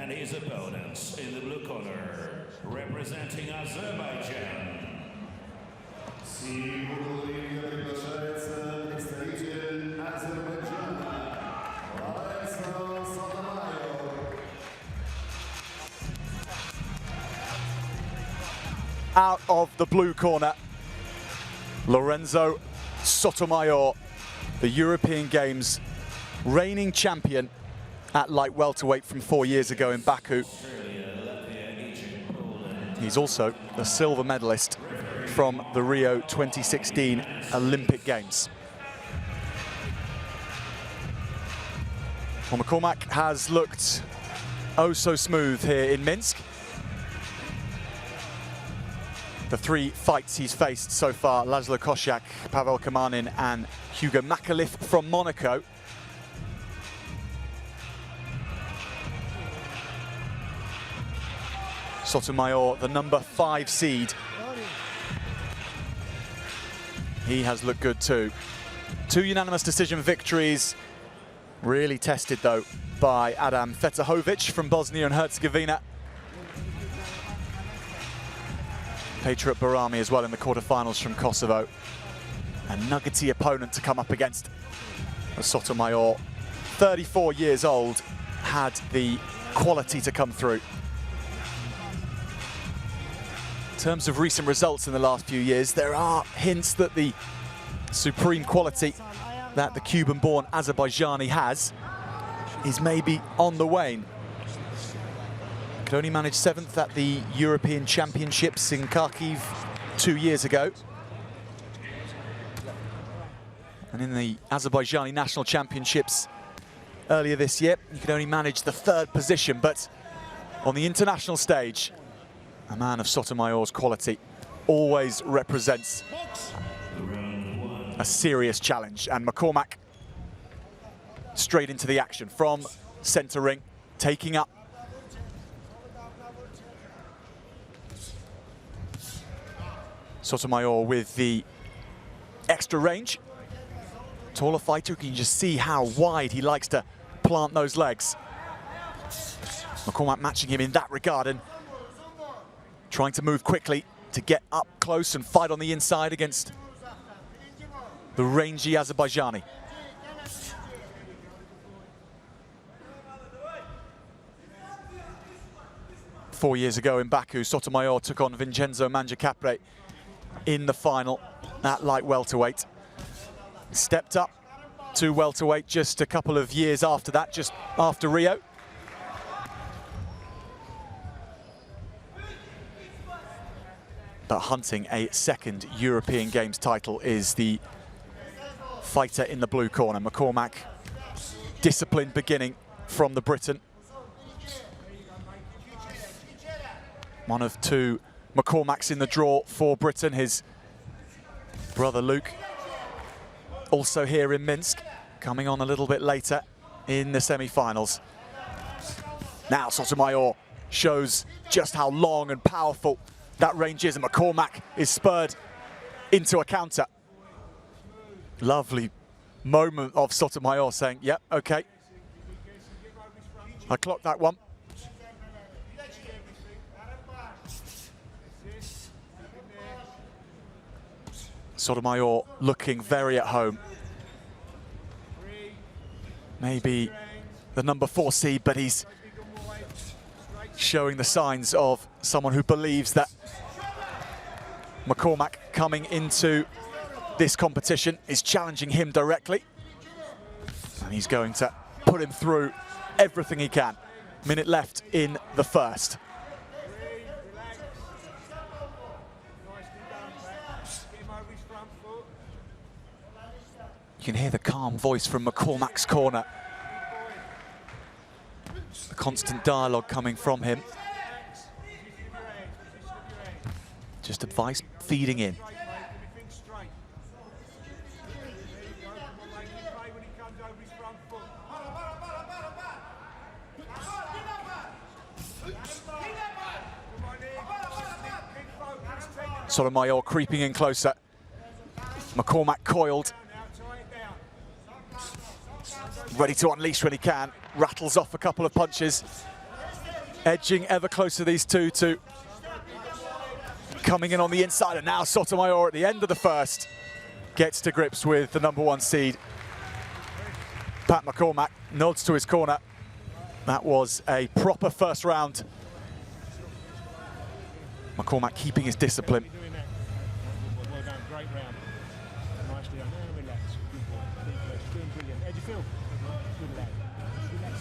And his opponents in the blue corner, representing Azerbaijan. Out of the blue corner, Lorenzo Sotomayor, the European Games reigning champion at light welterweight from 4 years ago in Baku. He's also a silver medalist from the Rio 2016 Olympic Games. Well, McCormack has looked oh so smooth here in Minsk. The 3 fights he's faced so far, Laszlo Koshak, Pavel Kamanin and Hugo Makalif from Monaco. Sotomayor, the number 5 seed. He has looked good too. 2 unanimous decision victories. Really tested though by Adam Fetahovic from Bosnia and Herzegovina. Patriot Barami as well in the quarterfinals from Kosovo. A nuggety opponent to come up against. Sotomayor, 34 years old, had the quality to come through. In terms of recent results in the last few years, there are hints that the supreme quality that the Cuban-born Azerbaijani has is maybe on the wane. Could only manage 7th at the European Championships in Kharkiv 2 years ago. And in the Azerbaijani National Championships earlier this year, he could only manage the 3rd position, but on the international stage, a man of Sotomayor's quality always represents a serious challenge. And McCormack straight into the action from centre ring, taking up. Sotomayor with the extra range. Taller fighter, you can just see how wide he likes to plant those legs. McCormack matching him in that regard and trying to move quickly to get up close and fight on the inside against the rangy Azerbaijani. Four years ago in Baku, Sotomayor took on Vincenzo Mangiapane in the final at light welterweight. Stepped up to welterweight just a couple of years after that, just after Rio. But hunting a 2nd European Games title is the fighter in the blue corner. McCormack, disciplined beginning from the Briton. One of 2 McCormacks in the draw for Britain. His brother Luke, also here in Minsk, coming on a little bit later in the semi-finals. Now Sotomayor shows just how long and powerful that range is, and McCormack is spurred into a counter. Lovely moment of Sotomayor saying, yep, okay, I clocked that one. Sotomayor looking very at home. Maybe the number 4 seed, but he's showing the signs of someone who believes that McCormack coming into this competition is challenging him directly. And he's going to put him through everything he can. Minute left in the first. You can hear the calm voice from McCormack's corner. The constant dialogue coming from him. Just advice feeding in. Sotomayor creeping in closer. McCormack coiled. Ready to unleash when he can. Rattles off a couple of punches. edging ever closer, these two, to coming in on the inside. And now Sotomayor at the end of the first gets to grips with the #1 seed. Pat McCormack nods to his corner. That was a proper first round. McCormack keeping his discipline. Well done, great round. Nicely done. And relax. Good boy. Doing brilliant. How do you feel? Good lad. Relax.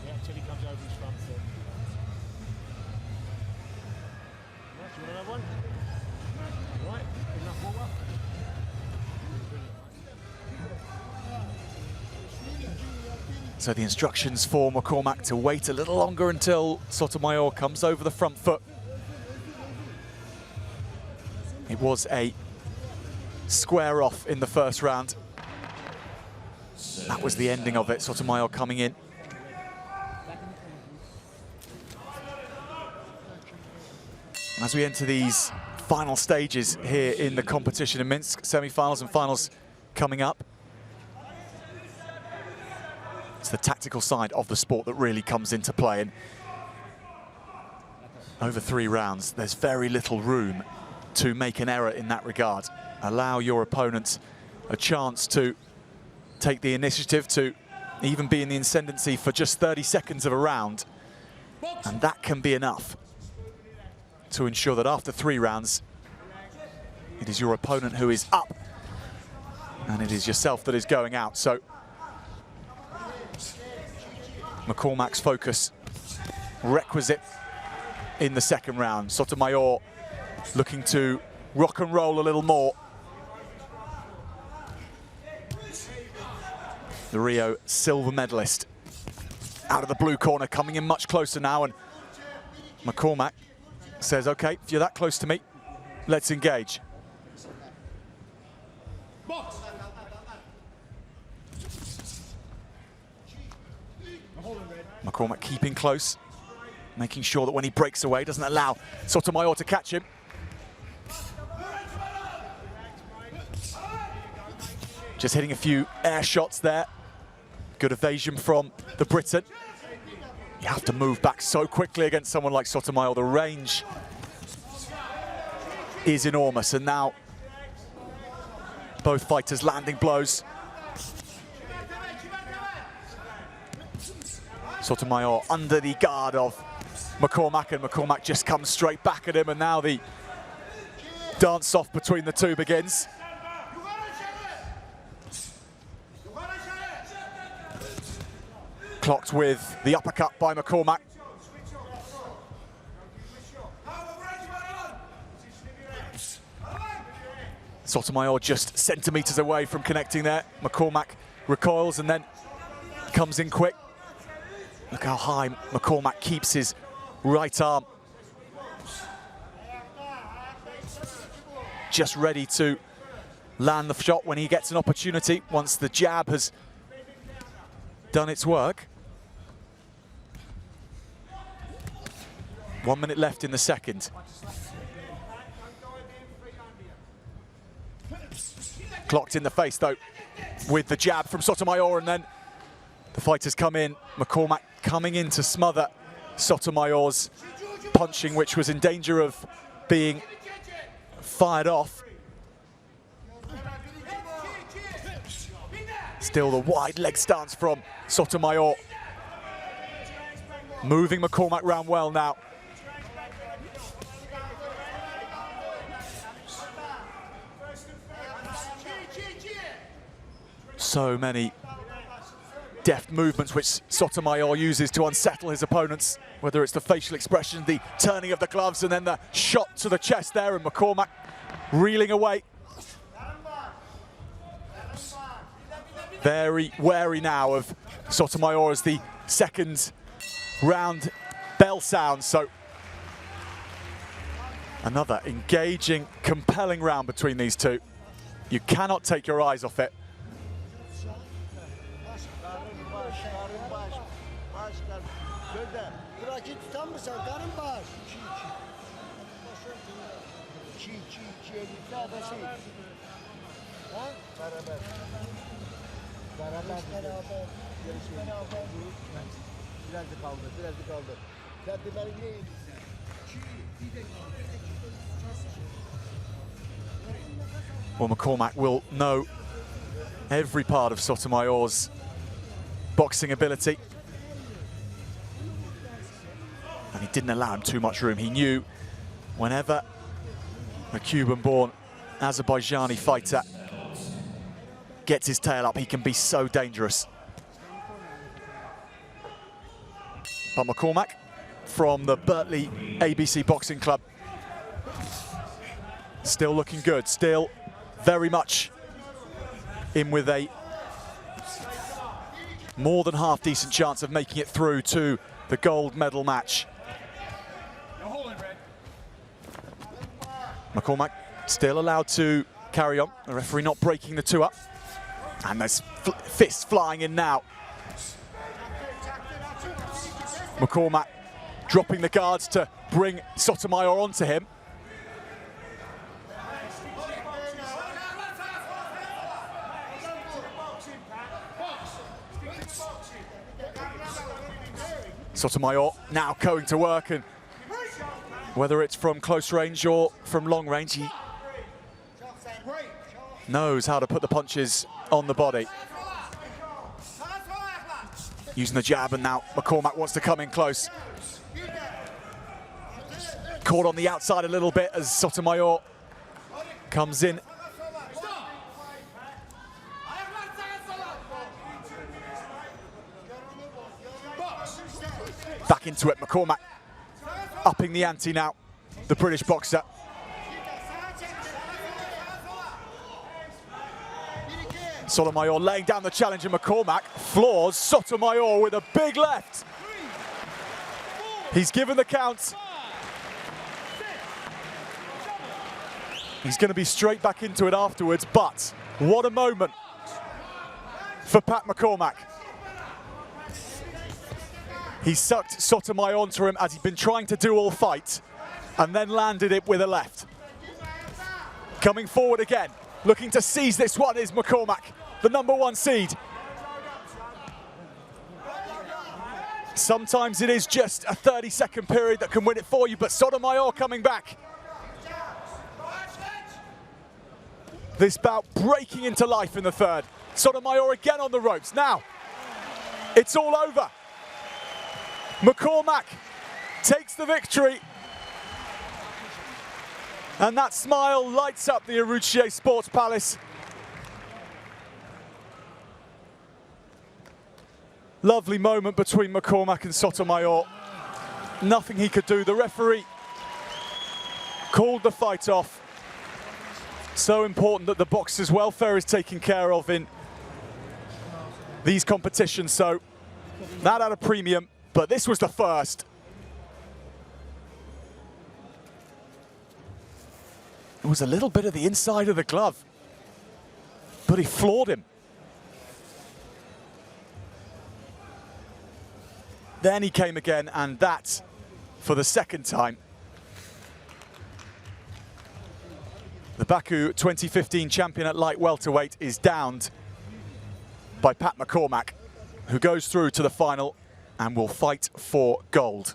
Yeah, till he comes over his front foot. Nice. You want another one? Right. Enough water. So the instructions for McCormack to wait a little longer until Sotomayor comes over the front foot. It was a square off in the first round. That was the ending of it, Sotomayor coming in. As we enter these final stages here in the competition in Minsk, semi-finals and finals coming up. It's the tactical side of the sport that really comes into play. And over 3 rounds, there's very little room to make an error in that regard. Allow your opponent a chance to take the initiative, to even be in the ascendancy for just 30 seconds of a round. And that can be enough to ensure that after 3 rounds, it is your opponent who is up and it is yourself that is going out. So McCormack's focus requisite in the second round. Sotomayor looking to rock and roll a little more. The Rio silver medalist out of the blue corner, coming in much closer now, and McCormack says, okay, if you're that close to me, let's engage. McCormack keeping close, making sure that when he breaks away, doesn't allow Sotomayor to catch him. Just hitting a few air shots there. Good evasion from the Briton. You have to move back so quickly against someone like Sotomayor. The range is enormous, and now both fighters landing blows. Sotomayor under the guard of McCormack, and McCormack just comes straight back at him, and now the dance-off between the two begins. Clocked with the uppercut by McCormack. Sotomayor just centimetres away from connecting there. McCormack recoils and then comes in quick. Look how high McCormack keeps his right arm. Just ready to land the shot when he gets an opportunity, once the jab has done its work. 1 minute left in the second. Clocked in the face though with the jab from Sotomayor, and then the fighters come in. McCormack coming in to smother Sotomayor's punching, which was in danger of being fired off. Still the wide leg stance from Sotomayor. Moving McCormack round well now. So many deft movements which Sotomayor uses to unsettle his opponents, whether it's the facial expression, the turning of the gloves, and then the shot to the chest there, and McCormack reeling away. Very wary now of Sotomayor as the second round bell sounds. So another engaging, compelling round between these two. You cannot take your eyes off it. Biraz da kaldı, biraz da kaldı. Kendi belli. Well, McCormack will know every part of Sotomayor's boxing ability. And he didn't allow him too much room. He knew whenever a Cuban-born Azerbaijani fighter gets his tail up, he can be so dangerous. But McCormack from the Berkeley ABC Boxing Club still looking good, still very much in with a more than half decent chance of making it through to the gold medal match. McCormack still allowed to carry on, the referee not breaking the two up. And there's fists flying in now. McCormack dropping the guards to bring Sotomayor onto him. Sotomayor now going to work, and whether it's from close range or from long range, he knows how to put the punches on the body. Using the jab, and now McCormack wants to come in close. Caught on the outside a little bit as Sotomayor comes in. Back into it, McCormack upping the ante now, the British boxer. Sotomayor laying down the challenge, and McCormack floors Sotomayor with a big left. He's given the count. He's going to be straight back into it afterwards, but what a moment for Pat McCormack. He sucked Sotomayor onto him as he'd been trying to do all fight, and then landed it with a left. Coming forward again, looking to seize this one is McCormack, the #1 seed. Sometimes it is just a 30-second period that can win it for you, but Sotomayor coming back. This bout breaking into life in the third. Sotomayor again on the ropes. Now, it's all over. McCormack takes the victory. And that smile lights up the Aruche Sports Palace. Lovely moment between McCormack and Sotomayor. Nothing he could do. The referee called the fight off. So important that the boxer's welfare is taken care of in these competitions. So that had a premium, but this was the first. It was a little bit of the inside of the glove, but he floored him. Then he came again, and that for the second time. The Baku 2015 champion at light welterweight is downed by Pat McCormack, who goes through to the final and will fight for gold.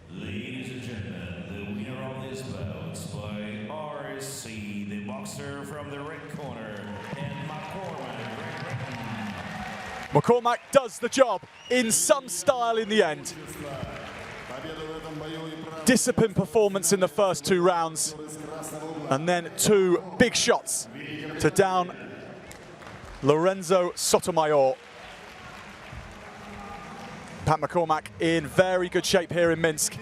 Ladies and gentlemen, the winner of this bout by RSC, the boxer from the red corner, and McCormack. McCormack does the job in some style in the end. Disciplined performance in the first 2 rounds, and then 2 big shots to down Lorenzo Sotomayor. Pat McCormack in very good shape here in Minsk.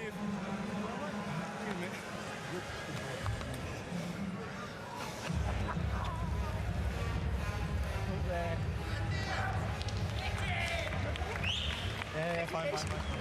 Fine.